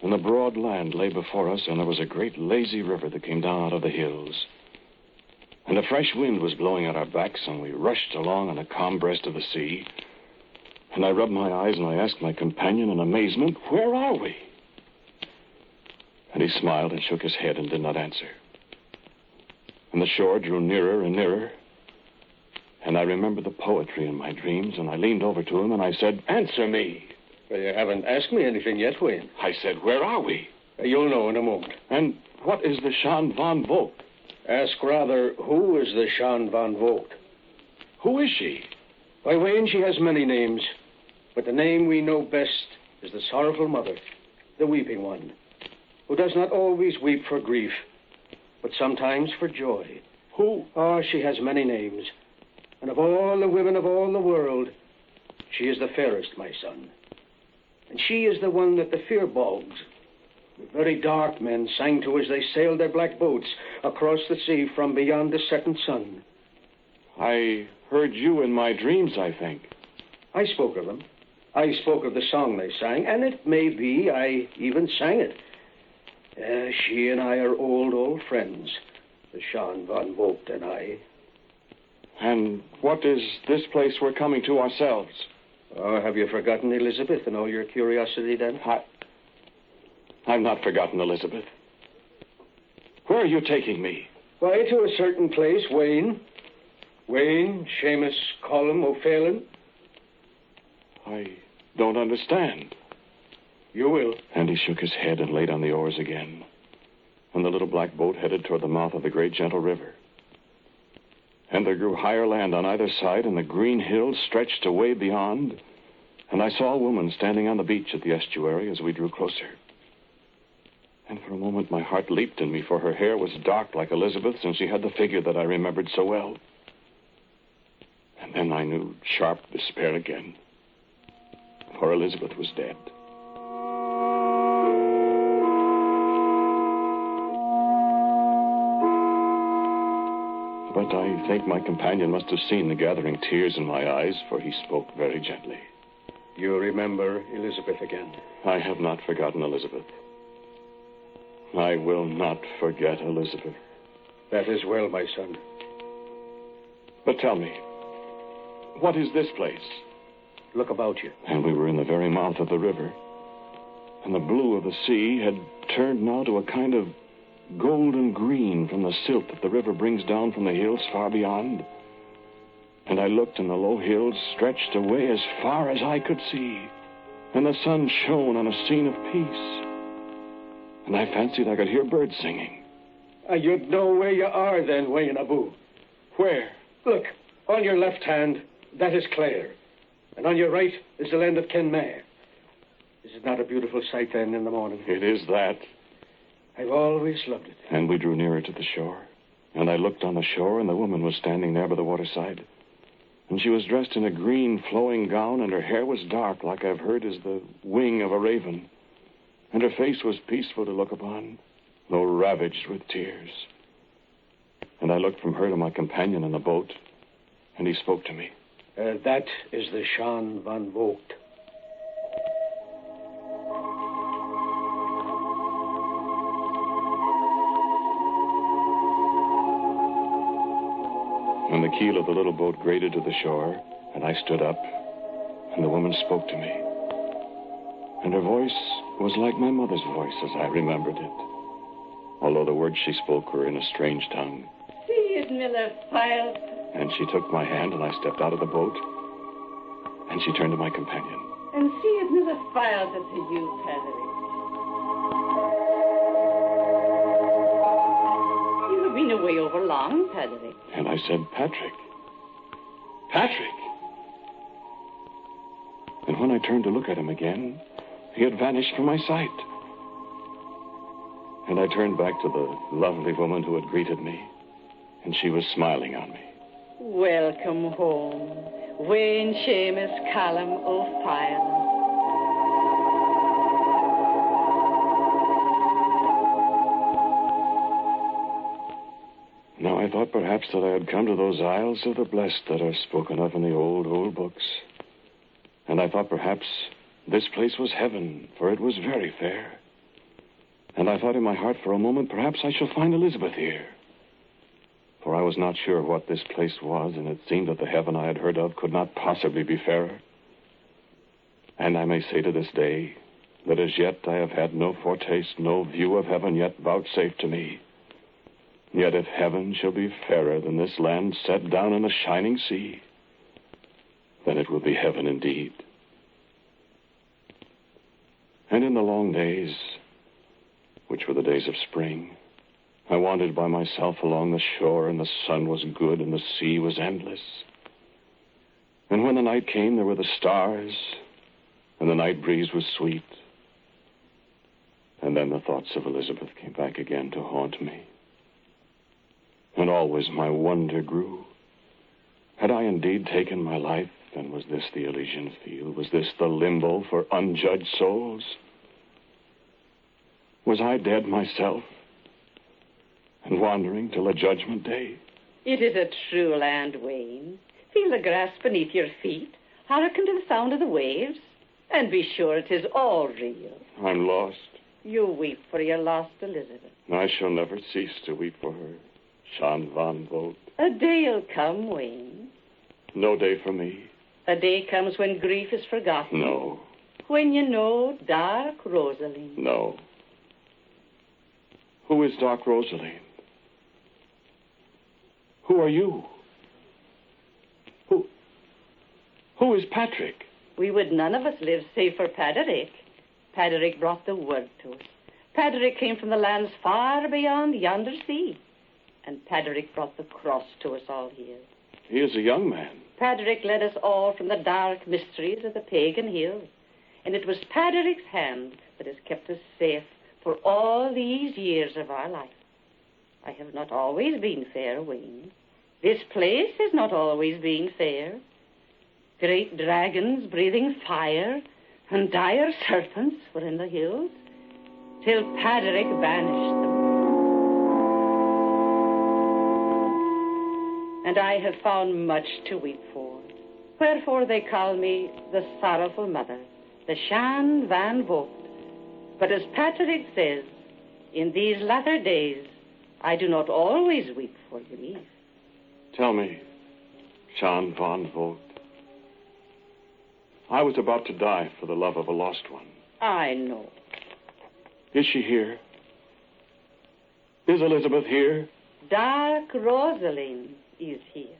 And the broad land lay before us, and there was a great lazy river that came down out of the hills. And a fresh wind was blowing at our backs, and we rushed along on the calm breast of the sea. And I rubbed my eyes, and I asked my companion in amazement, "Where are we?" And he smiled and shook his head and did not answer. And the shore drew nearer and nearer. And I remembered the poetry in my dreams, and I leaned over to him and I said, "Answer me." Well, you haven't asked me anything yet, Wayne. I said, "Where are we?" You'll know in a moment. And what is the Jean van Vogt? Ask rather, who is the Jean van Vogt? Who is she? Why, Wayne, she has many names. But the name we know best is the sorrowful mother, the weeping one, who does not always weep for grief, but sometimes for joy. Who? Oh, she has many names. And of all the women of all the world, she is the fairest, my son. And she is the one that the Firbolgs, the very dark men, sang to as they sailed their black boats across the sea from beyond the setting sun. I heard you in my dreams, I think. I spoke of them. I spoke of the song they sang, and it may be I even sang it. She and I are old friends, the Jean van Vogt and I. And what is this place we're coming to ourselves? Oh, have you forgotten Elizabeth and all your curiosity, then? I've not forgotten Elizabeth. Where are you taking me? Why, to a certain place, Wayne. Wayne, Seamus, Colum, O'Phelan. I don't understand. You will. And he shook his head and laid on the oars again. And the little black boat headed toward the mouth of the great gentle river. And there grew higher land on either side, and the green hills stretched away beyond. And I saw a woman standing on the beach at the estuary as we drew closer. And for a moment my heart leaped in me, for her hair was dark like Elizabeth's, and she had the figure that I remembered so well. And then I knew sharp despair again, for Elizabeth was dead. But I think my companion must have seen the gathering tears in my eyes, for he spoke very gently. You remember Elizabeth again? I have not forgotten Elizabeth. I will not forget Elizabeth. That is well, my son. But tell me, what is this place? Look about you. And we were in the very mouth of the river. And the blue of the sea had turned now to a kind of golden green from the silt that the river brings down from the hills far beyond. And I looked, and the low hills stretched away as far as I could see. And the sun shone on a scene of peace. And I fancied I could hear birds singing. You'd know where you are then, Wayne Abu. Where? Look, on your left hand, that is Clare. And on your right is the land of Kenmare. Is it not a beautiful sight then in the morning? It is that. I've always loved it. And we drew nearer to the shore. And I looked on the shore, and the woman was standing there by the waterside. And she was dressed in a green flowing gown, and her hair was dark, like I've heard is the wing of a raven. And her face was peaceful to look upon, though ravaged with tears. And I looked from her to my companion in the boat, and he spoke to me. That is the Jean van Vogt. And the keel of the little boat grated to the shore, and I stood up, and the woman spoke to me. And her voice was like my mother's voice as I remembered it, although the words she spoke were in a strange tongue. See it, Miller, file. And she took my hand, and I stepped out of the boat, and she turned to my companion. And see it, Miller, file to you, Padre. You have been away over long, Padre. And I said, Patrick. Patrick! And when I turned to look at him again, he had vanished from my sight. And I turned back to the lovely woman who had greeted me, and she was smiling on me. Welcome home, Wayne Seamus Callum O'File. Now I thought perhaps that I had come to those Isles of the Blessed that are spoken of in the old books. And I thought perhaps this place was heaven, for it was very fair. And I thought in my heart for a moment, perhaps I shall find Elizabeth here. For I was not sure what this place was, and it seemed that the heaven I had heard of could not possibly be fairer. And I may say to this day, that as yet I have had no foretaste, no view of heaven yet vouchsafed to me. Yet if heaven shall be fairer than this land set down in a shining sea, then it will be heaven indeed. And in the long days, which were the days of spring, I wandered by myself along the shore, and the sun was good, and the sea was endless. And when the night came, there were the stars, and the night breeze was sweet. And then the thoughts of Elizabeth came back again to haunt me. And always my wonder grew. Had I indeed taken my life, and was this the Elysian field? Was this the limbo for unjudged souls? Was I dead myself, and wandering till a judgment day? It is a true land, Wayne. Feel the grass beneath your feet. Hearken to the sound of the waves. And be sure it is all real. I'm lost. You weep for your lost Elizabeth. I shall never cease to weep for her. Jean van Vogt. A day'll come, Wayne. No day for me. A day comes when grief is forgotten. No. When you know dark Rosaline. No. Who is dark Rosaline? Who are you? Who is Patrick? We would none of us live save for Patrick. Patrick brought the word to us. Patrick came from the lands far beyond yonder sea. And Patrick brought the cross to us all here. He is a young man. Patrick led us all from the dark mysteries of the pagan hills. And it was Patrick's hand that has kept us safe for all these years of our life. I have not always been fair, Wayne. This place has not always been fair. Great dragons breathing fire and dire serpents were in the hills till Patrick banished them. And I have found much to weep for. Wherefore they call me the sorrowful mother, the Jean van Vogt. But as Patrick says, in these latter days, I do not always weep for grief. Tell me, Jean van Vogt. I was about to die for the love of a lost one. I know. Is she here? Is Elizabeth here? Dark Rosaline is here.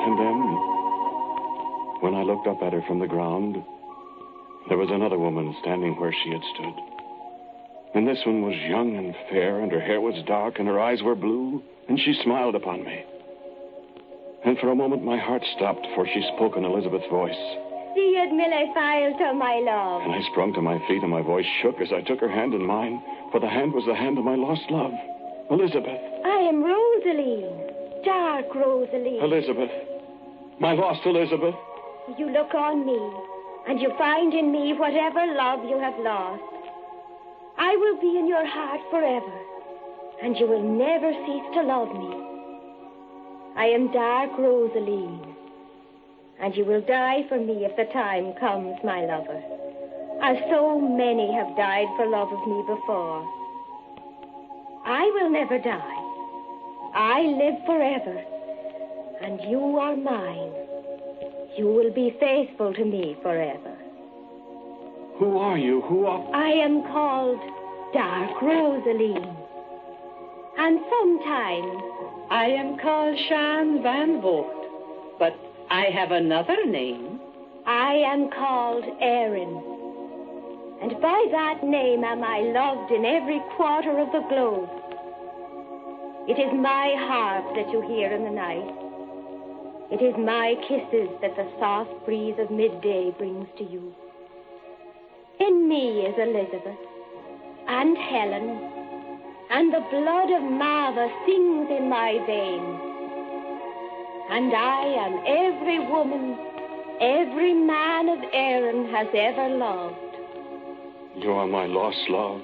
And then, when I looked up at her from the ground, there was another woman standing where she had stood. And this one was young and fair, and her hair was dark, and her eyes were blue, and she smiled upon me. And for a moment my heart stopped, for she spoke in Elizabeth's voice. Siad mille file to my love. And I sprung to my feet, and my voice shook as I took her hand in mine, for the hand was the hand of my lost love, Elizabeth. I am Rosaline, dark Rosaline. Elizabeth, my lost Elizabeth. You look on me, and you find in me whatever love you have lost. I will be in your heart forever, and you will never cease to love me. I am dark Rosaline, and you will die for me if the time comes, my lover, as so many have died for love of me before. I will never die. I live forever, and you are mine. You will be faithful to me forever. Who are you? Who are... I am called Dark Rosaline. And sometimes I am called Jean van Vogt, but I have another name. I am called Erin. And by that name am I loved in every quarter of the globe. It is my harp that you hear in the night. It is my kisses that the soft breeze of midday brings to you. In me is Elizabeth and Helen, and the blood of Martha sings in my veins. And I am every woman, every man of Erin has ever loved. You are my lost love.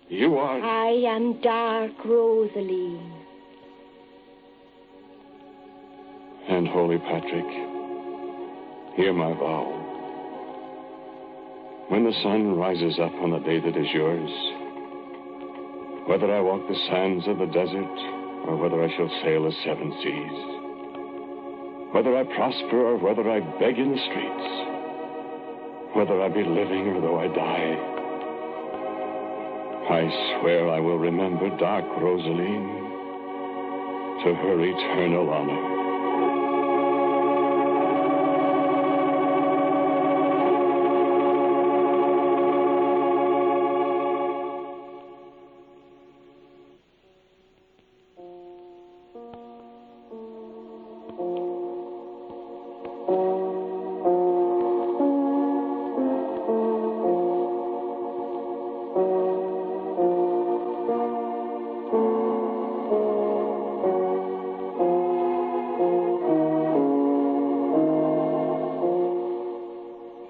You are... I am Dark Rosaline. And Holy Patrick, hear my vow. When the sun rises up on the day that is yours, whether I walk the sands of the desert or whether I shall sail the seven seas, Whether I prosper or whether I beg in the streets, whether I be living or though I die, I swear I will remember dark Rosaline to her eternal honor.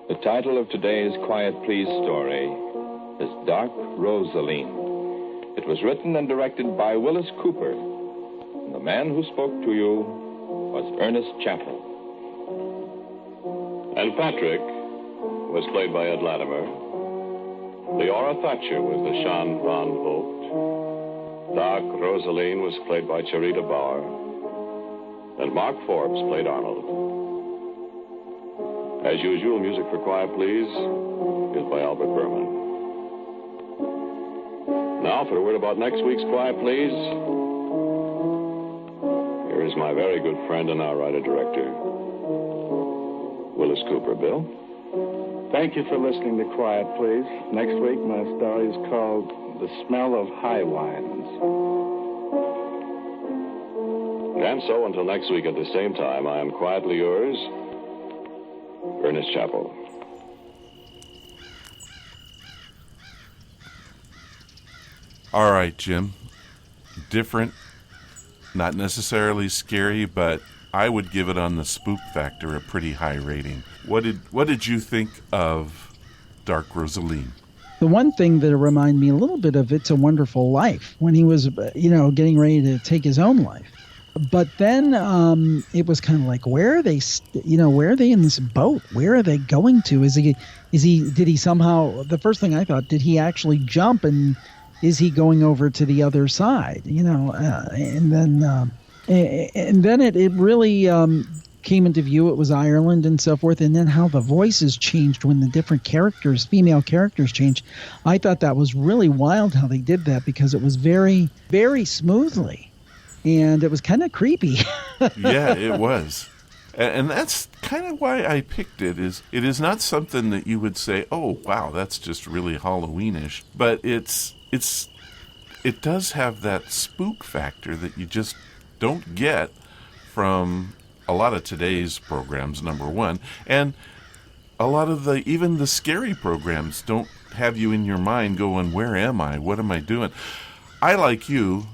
The title of today's Quiet Please story is Dark Rosaline. It was written and directed by Willis Cooper, and the man who spoke to you was Ernest Chappell. And Patrick was played by Ed Latimer. Leora Thatcher was the Sean von Vogt. Dark Rosaline was played by Charita Bauer. And Mark Forbes played Arnold. As usual, music for Quiet Please is by Albert Berman. Now, for a word about next week's Quiet Please, here is my very good friend and our writer-director, Willis Cooper. Bill? Thank you for listening to Quiet Please. Next week, my story is called The Smell of High Wines. And so, until next week at the same time, I am quietly yours, Ernest Chappell. All right, Jim. Different, not necessarily scary, but I would give it on the spook factor a pretty high rating. What did you think of Dark Rosaline? The one thing that reminded me a little bit of It's a Wonderful Life, when he was, getting ready to take his own life. But then it was kind of like, where are they? Where are they in this boat? Where are they going to? Did he somehow? The first thing I thought, did he actually jump, and is he going over to the other side? And then it really came into view. It was Ireland and so forth, and then how the voices changed when the different characters, female characters, changed. I thought that was really wild how they did that, because it was very, very smoothly. And it was kind of creepy. Yeah, it was. And that's kind of why I picked it. It is not something that you would say, oh, wow, that's just really Halloweenish. But it does have that spook factor that you just don't get from a lot of today's programs, number one. And a lot of even the scary programs don't have you in your mind going, where am I? What am I doing? I, like you,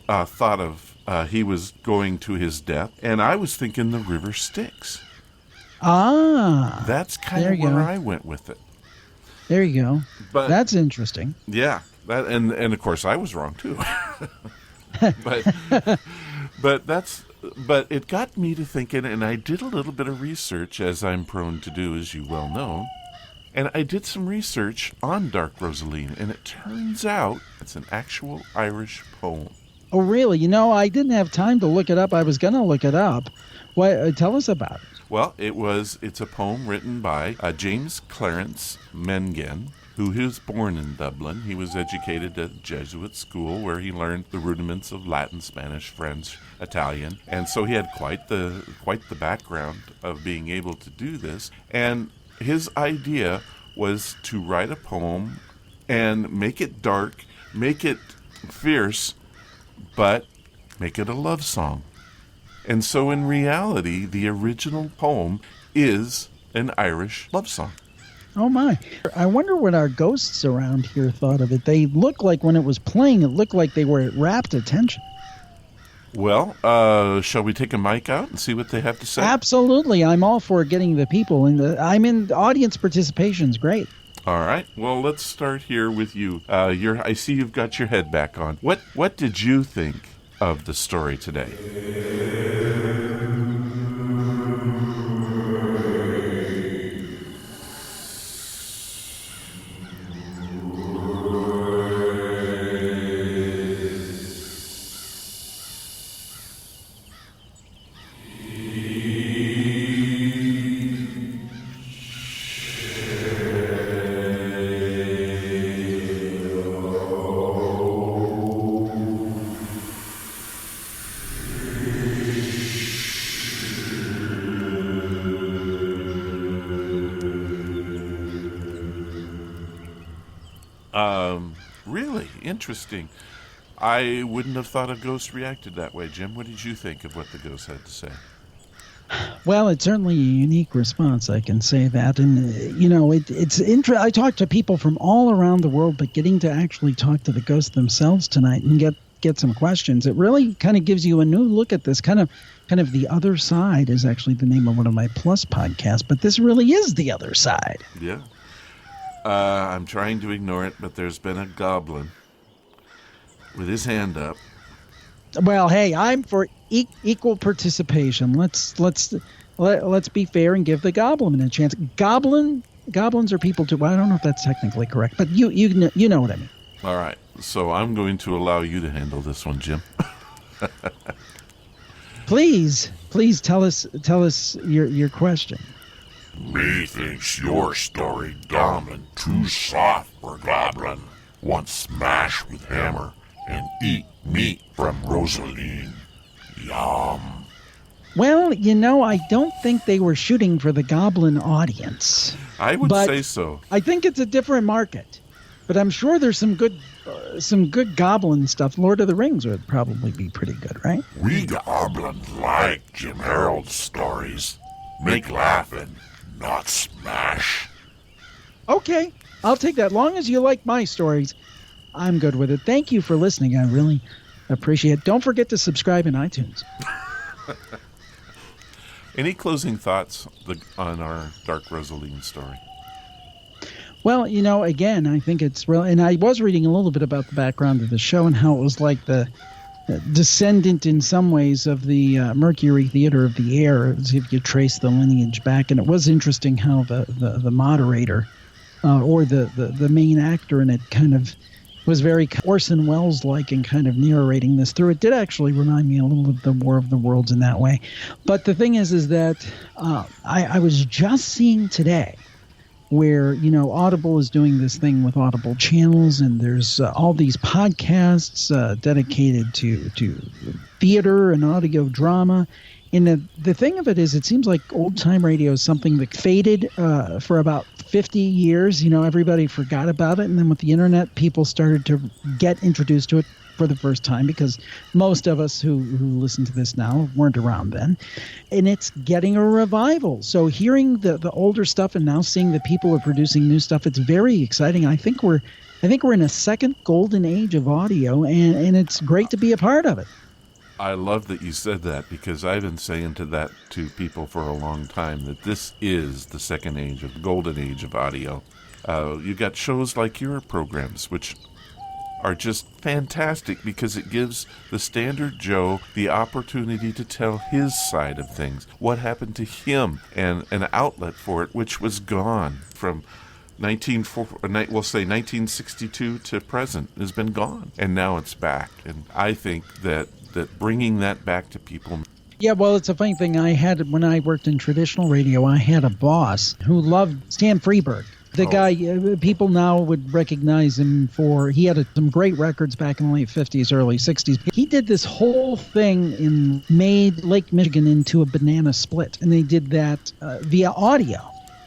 thought of he was going to his death, and I was thinking the river Styx. Ah, that's kind of where I went with it. There you go. But that's interesting. Yeah, that and of course I was wrong too. but it got me to thinking, and I did a little bit of research, as I'm prone to do, as you well know. And I did some research on Dark Rosaline, and it turns out it's an actual Irish poem. Oh, really? I didn't have time to look it up. I was going to look it up. Tell us about it. Well, it's a poem written by James Clarence Mengen, who was born in Dublin. He was educated at a Jesuit school where he learned the rudiments of Latin, Spanish, French, Italian. And so he had quite the background of being able to do this. And his idea was to write a poem and make it dark, make it fierce, but make it a love song. And so in reality, the original poem is an Irish love song. Oh my. I wonder what our ghosts around here thought of it. They looked like, when it was playing, it looked like they were rapt attention. Well, shall we take a mic out and see what they have to say? Absolutely. I'm all for getting the people in. I'm in audience participation's great. All right. Well, let's start here with you. I see you've got your head back on. What did you think of the story today? Really interesting. I wouldn't have thought a ghost reacted that way. Jim, what did you think of what the ghost had to say? Well, it's certainly a unique response, I can say that. And, it's interesting. I talk to people from all around the world, but getting to actually talk to the ghosts themselves tonight and get some questions, it really kind of gives you a new look at this. Kind of The Other Side is actually the name of one of my Plus podcasts, but this really is the other side. Yeah. I'm trying to ignore it, but there's been a goblin with his hand up. Well, hey, I'm for equal participation. Let's be fair and give the goblin a chance. Goblins are people too. Well, I don't know if that's technically correct, but you know what I mean. All right, so I'm going to allow you to handle this one, Jim. Please tell us your question. Methinks your story dumb and too soft for goblin. Want smash with hammer and eat meat from Rosaline. Yum. Well, I don't think they were shooting for the goblin audience. I would say so. I think it's a different market, but I'm sure there's some good goblin stuff. Lord of the Rings would probably be pretty good, right? We goblins like Jim Harold's stories. Make laughing, not smash. Okay, I'll take that. Long as you like my stories, I'm good with it. Thank you for listening. I really appreciate it. Don't forget to subscribe in iTunes. Any closing thoughts on our Dark Rosaline story? Well, again, I think it's real. And I was reading a little bit about the background of the show and how it was like the descendant in some ways of the Mercury Theater of the Air, as if you trace the lineage back. And it was interesting how the moderator or the main actor in it kind of was very Orson Welles-like in kind of narrating this through. It did actually remind me a little of the War of the Worlds in that way. But the thing is that I was just seeing today where, Audible is doing this thing with Audible channels, and there's all these podcasts dedicated to theater and audio drama. And the thing of it is, it seems like old-time radio is something that faded for about 50 years. Everybody forgot about it. And then with the internet, people started to get introduced to it for the first time, because most of us who listen to this now weren't around then. And it's getting a revival. So hearing the older stuff and now seeing that people are producing new stuff, it's very exciting. I think we're in a second golden age of audio, and it's great to be a part of it. I love that you said that, because I've been saying that to people for a long time, that this is the second age of the golden age of audio. You got shows like your programs, which are just fantastic because it gives the standard Joe the opportunity to tell his side of things, what happened to him, and an outlet for it, which was gone from 1962 to present, has been gone, and now it's back. And I think that bringing that back to people. Yeah, well, it's a funny thing. When I worked in traditional radio, I had a boss who loved Stan Freberg. The guy, people now would recognize him he had some great records back in the late 50s, early 60s. He did this whole thing and made Lake Michigan into a banana split, and they did that via audio.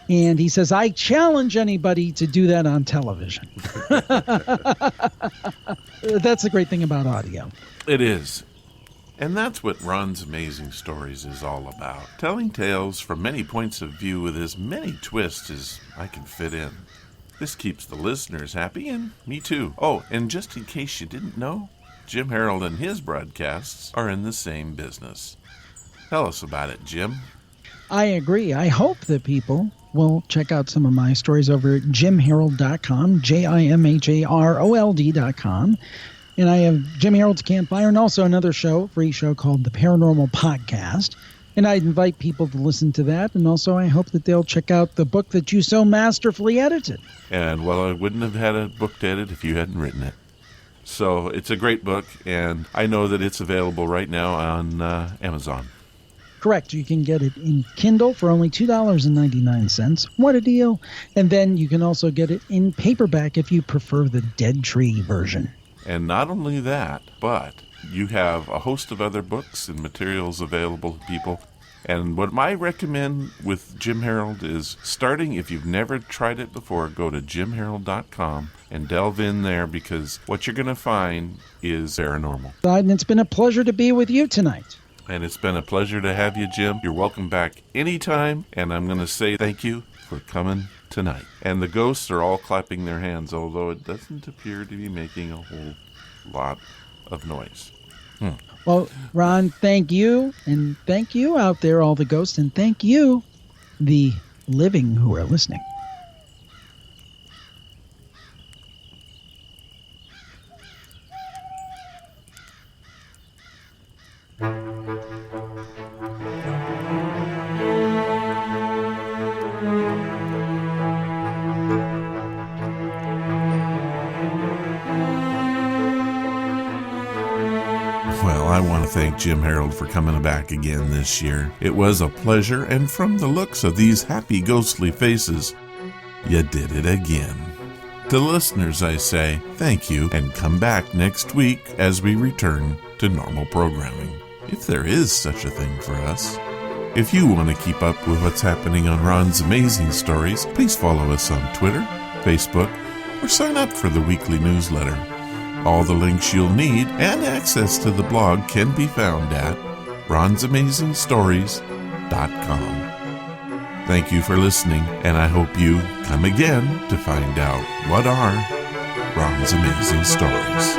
And he says, I challenge anybody to do that on television. That's the great thing about audio. It is. And that's what Ron's Amazing Stories is all about. Telling tales from many points of view with as many twists as I can fit in. This keeps the listeners happy, and me too. Oh, and just in case you didn't know, Jim Harold and his broadcasts are in the same business. Tell us about it, Jim. I agree. I hope that people will check out some of my stories over at jimharold.com, JIMHAROLD.com. And I have Jim Harold's Campfire and also another free show called The Paranormal Podcast. And I invite people to listen to that. And also I hope that they'll check out the book that you so masterfully edited. And, well, I wouldn't have had a book to edit if you hadn't written it. So it's a great book, and I know that it's available right now on Amazon. Correct. You can get it in Kindle for only $2.99. What a deal. And then you can also get it in paperback if you prefer the Dead Tree version. And not only that, but you have a host of other books and materials available to people. And what I recommend with Jim Harold is starting, if you've never tried it before, go to jimharold.com and delve in there, because what you're going to find is paranormal. And it's been a pleasure to be with you tonight. And it's been a pleasure to have you, Jim. You're welcome back anytime, and I'm going to say thank you for coming tonight. And the ghosts are all clapping their hands, although it doesn't appear to be making a whole lot of noise. Well, Ron, thank you, and thank you out there, all the ghosts, and thank you, the living who are listening. Well, I want to thank Jim Harold for coming back again this year. It was a pleasure, and from the looks of these happy ghostly faces, you did it again. To listeners, I say thank you, and come back next week as we return to normal programming, if there is such a thing for us. If you want to keep up with what's happening on Ron's Amazing Stories, please follow us on Twitter, Facebook, or sign up for the weekly newsletter. All the links you'll need and access to the blog can be found at ronsamazingstories.com. Thank you for listening, and I hope you come again to find out what are Ron's Amazing Stories.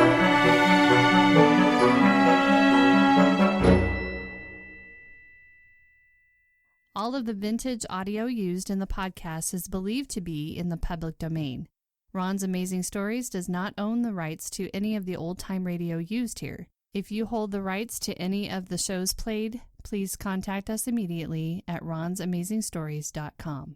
All of the vintage audio used in the podcast is believed to be in the public domain. Ron's Amazing Stories does not own the rights to any of the old-time radio used here. If you hold the rights to any of the shows played, please contact us immediately at ronsamazingstories.com.